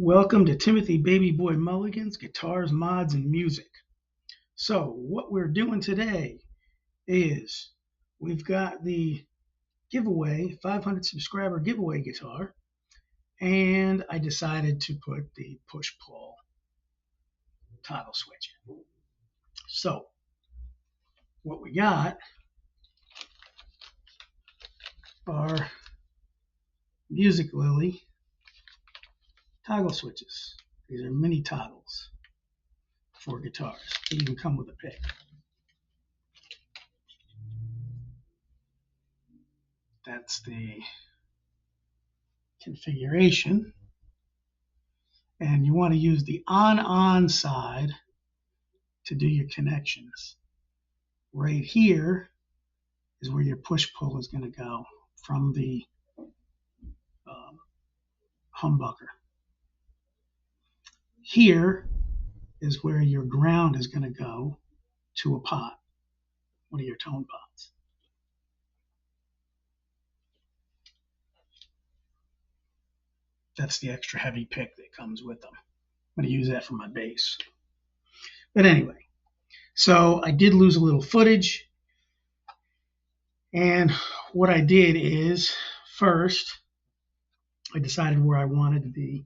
Welcome to Timothy Baby Boy Mulligan's Guitars, Mods, and Music. So what we're doing today is we've got the giveaway, 500 subscriber giveaway guitar, and I decided to put the push-pull toggle switch in. So what we got are Music Lily toggle switches. These are mini toggles for guitars. They even come with a pick. That's the configuration. And you want to use the on side to do your connections. Right here is where your push-pull is going to go from the humbucker. Here is where your ground is going to go to a pot, one of your tone pots. That's the extra heavy pick that comes with them. I'm going to use that for my bass. But anyway, so I did lose a little footage. And what I did is, first, I decided where I wanted the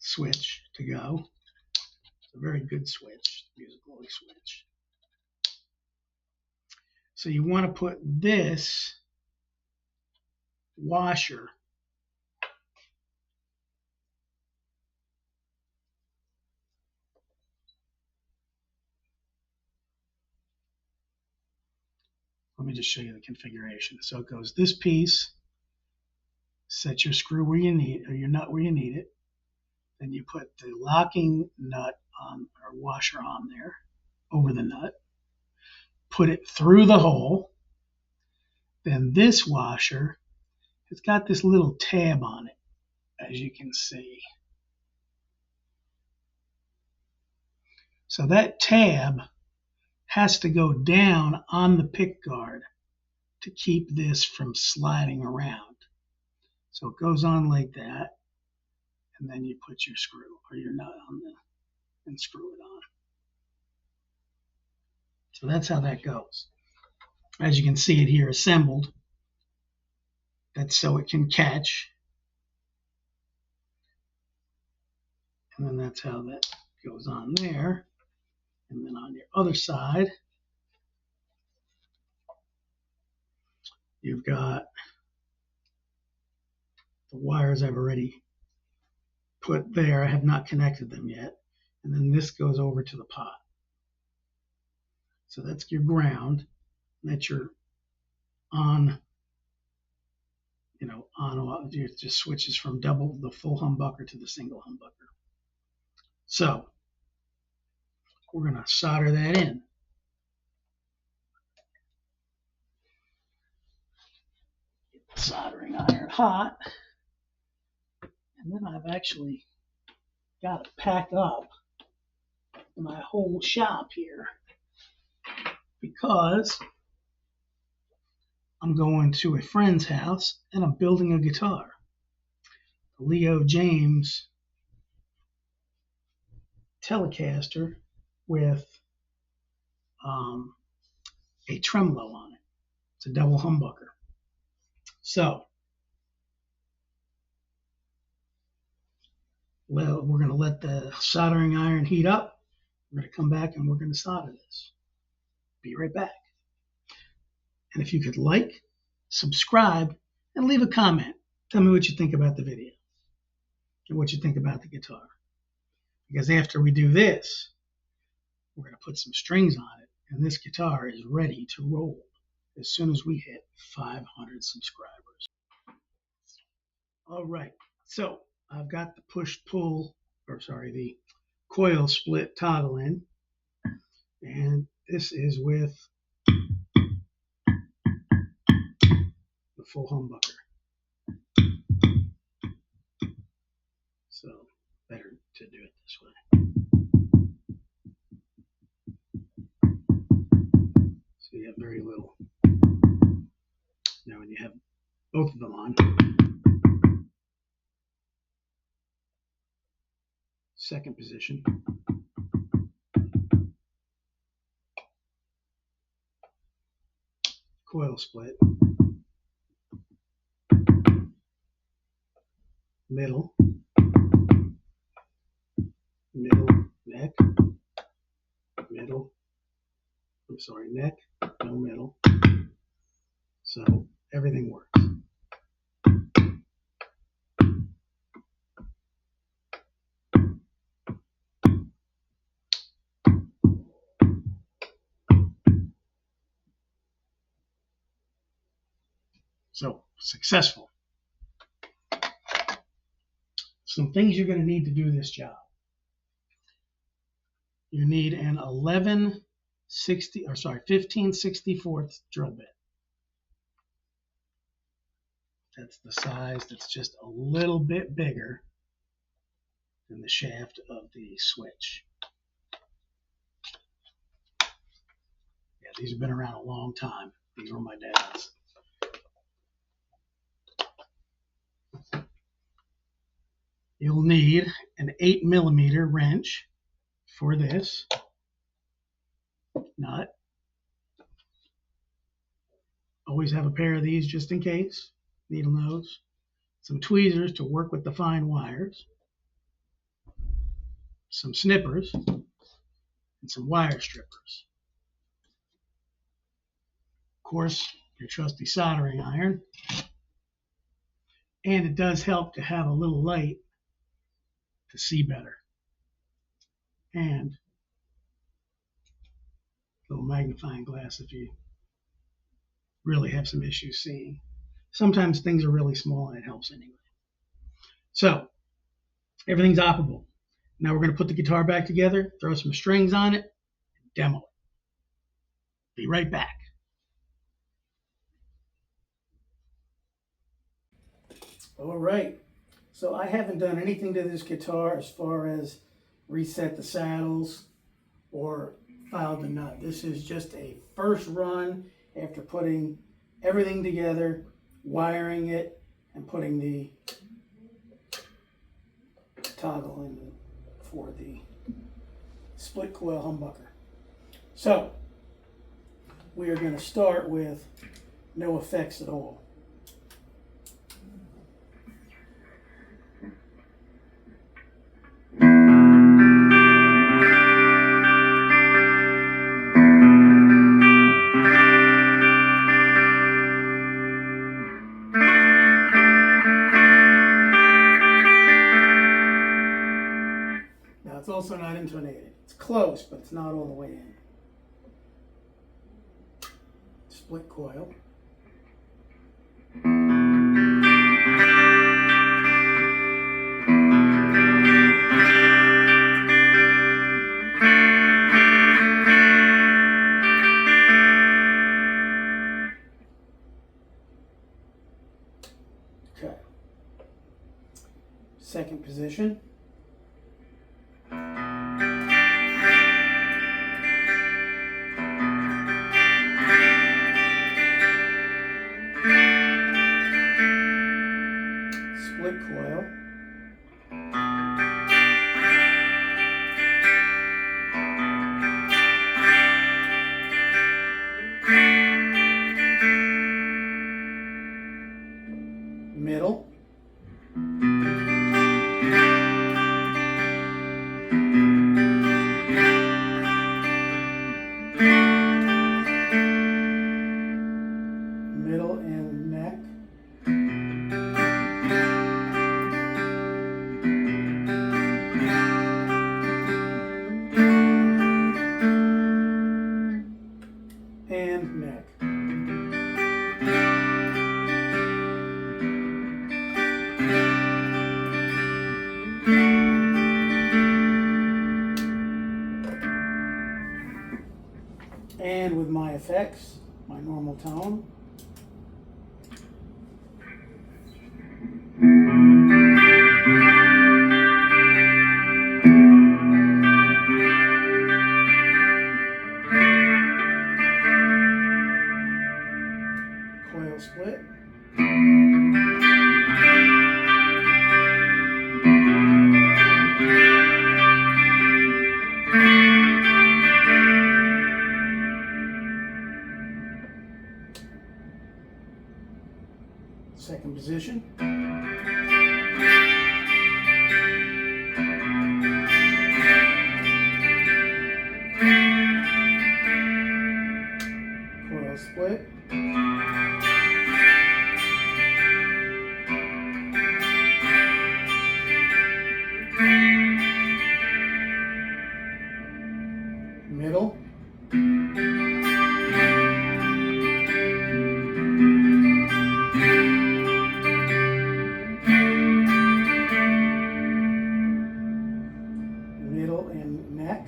switch to go. It's a very good switch, Music Lily switch. So you want to put this washer let me just show you the configuration. So it goes this piece, set your screw where you need, or your nut where you need it. Then you put the locking nut on, or washer on there, over the nut. Put it through the hole. Then this washer, it's got this little tab on it, as you can see. So that tab has to go down on the pick guard to keep this from sliding around. So it goes on like that, and then you put your screw or your nut on there and screw it on. So that's how that goes. As you can see it here assembled, that's so it can catch. And then that's how that goes on there. And then on your other side, you've got the wires I've already put there. I have not connected them yet. And then this goes over to the pot. So that's your ground. That's your on, on off. It just switches from the full humbucker to the single humbucker. So we're going to solder that in. Get the soldering iron hot. And then I've actually got to pack up my whole shop here because I'm going to a friend's house and I'm building a guitar. The Leo James Telecaster with a tremolo on it. It's a double humbucker. So, well, we're going to let the soldering iron heat up. We're going to come back and we're going to solder this. Be right back. And if you could like, subscribe, and leave a comment. Tell me what you think about the video and what you think about the guitar. Because after we do this, we're going to put some strings on it, and this guitar is ready to roll as soon as we hit 500 subscribers. All right, so I've got the the coil split toggle in, and this is with the full humbucker. So better to do it this way. So you have very little. Now when you have both of them on, second position. Coil split. Middle, neck, middle, neck, no middle. So everything works. So successful. Some things you're going to need to do this job. You need an 15/64 drill bit. That's the size that's just a little bit bigger than the shaft of the switch. Yeah, these have been around a long time. These were my dad's. You'll need an 8mm wrench for this nut. Always have a pair of these just in case. Needle nose. Some tweezers to work with the fine wires. Some snippers. And some wire strippers. Of course, your trusty soldering iron. And it does help to have a little light to see better. And a little magnifying glass if you really have some issues seeing. Sometimes things are really small and it helps anyway. So everything's operable. Now we're going to put the guitar back together, throw some strings on it, and demo it. Be right back. All right. So I haven't done anything to this guitar as far as reset the saddles or filed the nut. This is just a first run after putting everything together, wiring it, and putting the toggle in for the split coil humbucker. So we are going to start with no effects at all. It's also not intonated. It's close, but it's not all the way in. Split coil. Okay. Second position. Split coil. Middle. Middle and neck. And neck. And with my effects, my normal tone. Coil split. in position. Coil split. Middle. Middle and neck.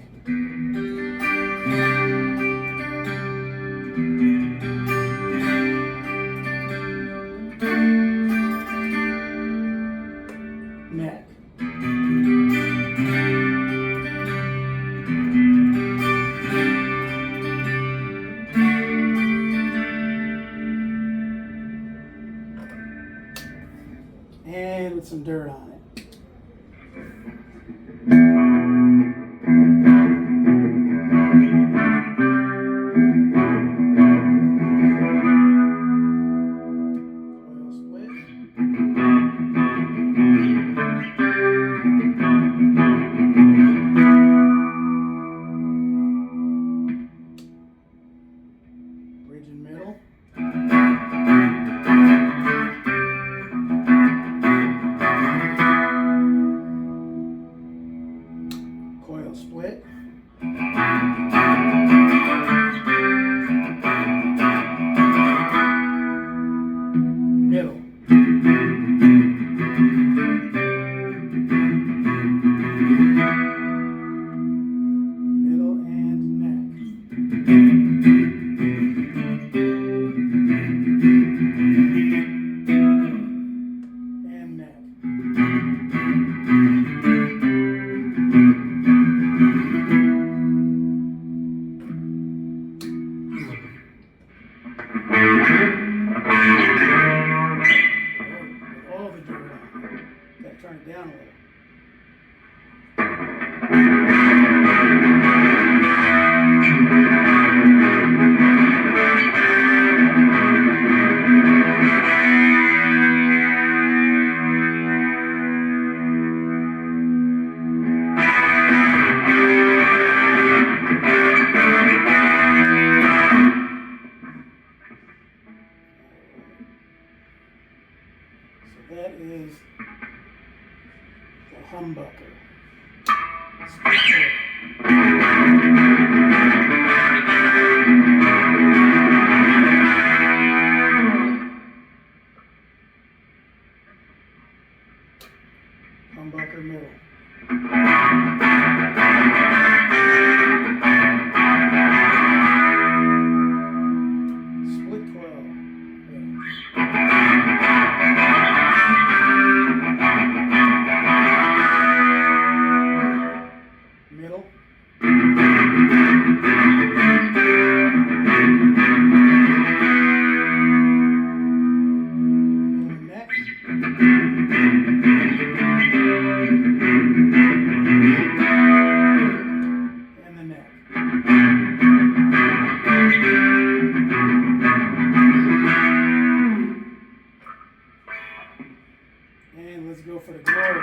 Neck. And with some dirt on it. Coil split. Bridge in middle. Coil split. Middle. Middle and neck. And neck. All the dirt on it. Gotta turn it down a little. So that is the humbucker. Humbucker middle. Split coil. Middle. And neck. And the neck. And let's go for the glory.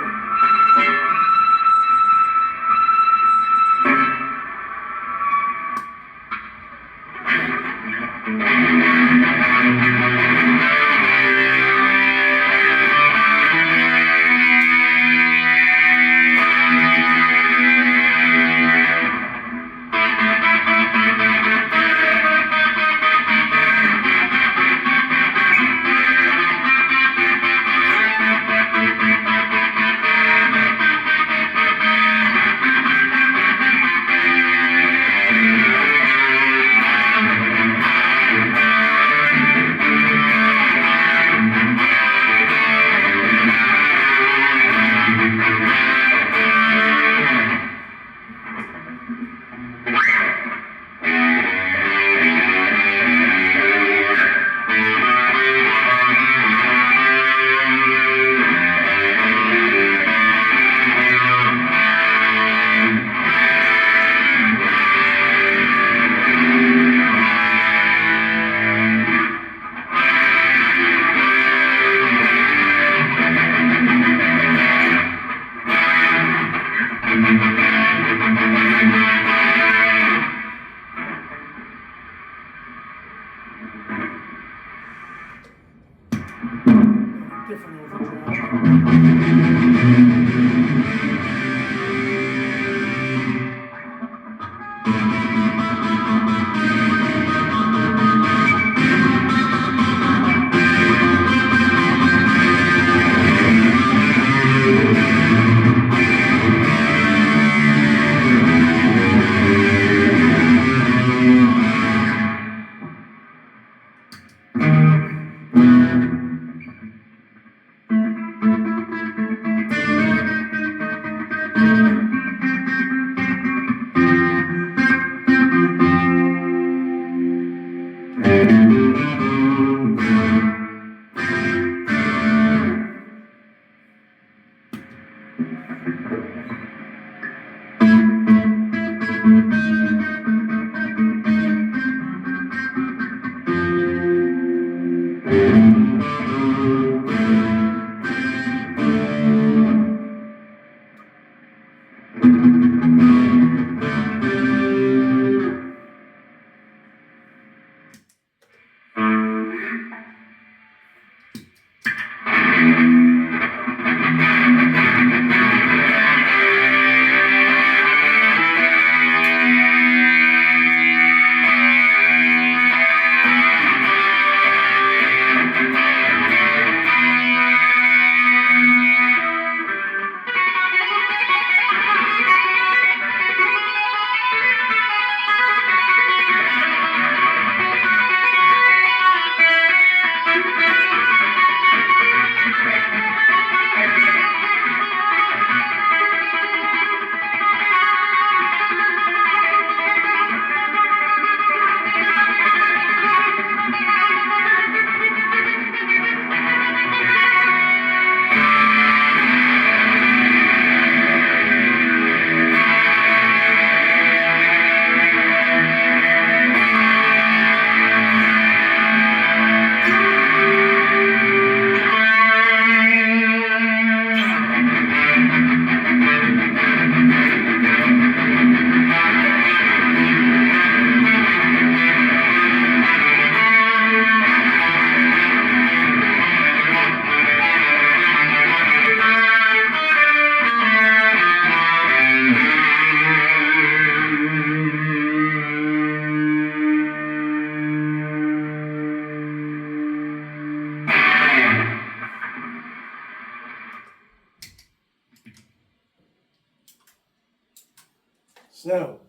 So,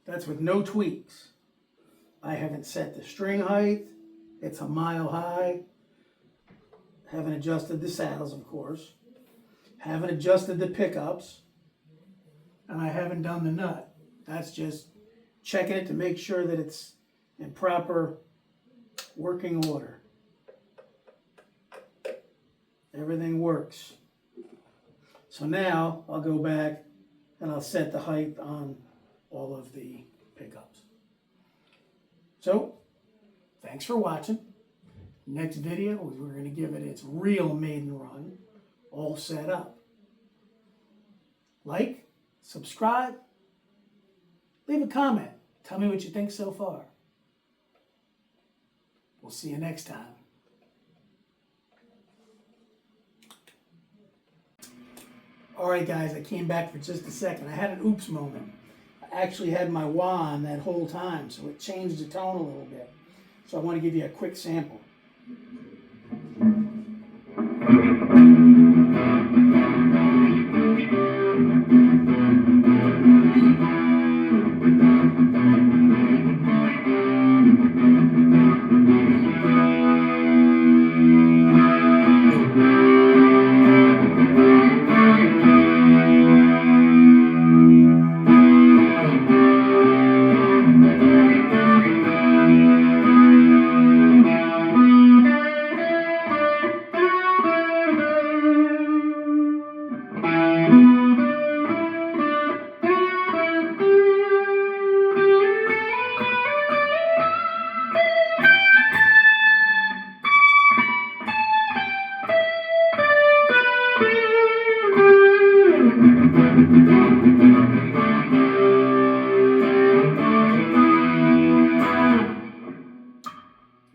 that's with no tweaks. I haven't set the string height. It's a mile high. Haven't adjusted the saddles, of course. Haven't adjusted the pickups. And I haven't done the nut. That's just checking it to make sure that it's in proper working order. Everything works. So now I'll go back and I'll set the height on all of the pickups. So, thanks for watching. Next video, we're going to give it its real maiden run, all set up. Like, subscribe, leave a comment. Tell me what you think so far. We'll see you next time. Alright guys, I came back for just a second. I had an oops moment. I actually had my wah on that whole time, so it changed the tone a little bit. So I want to give you a quick sample.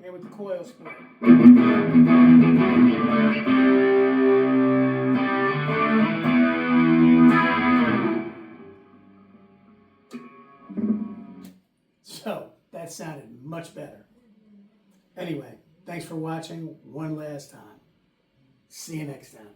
And with the coil split. So that sounded much better. Anyway, thanks for watching one last time. See you next time.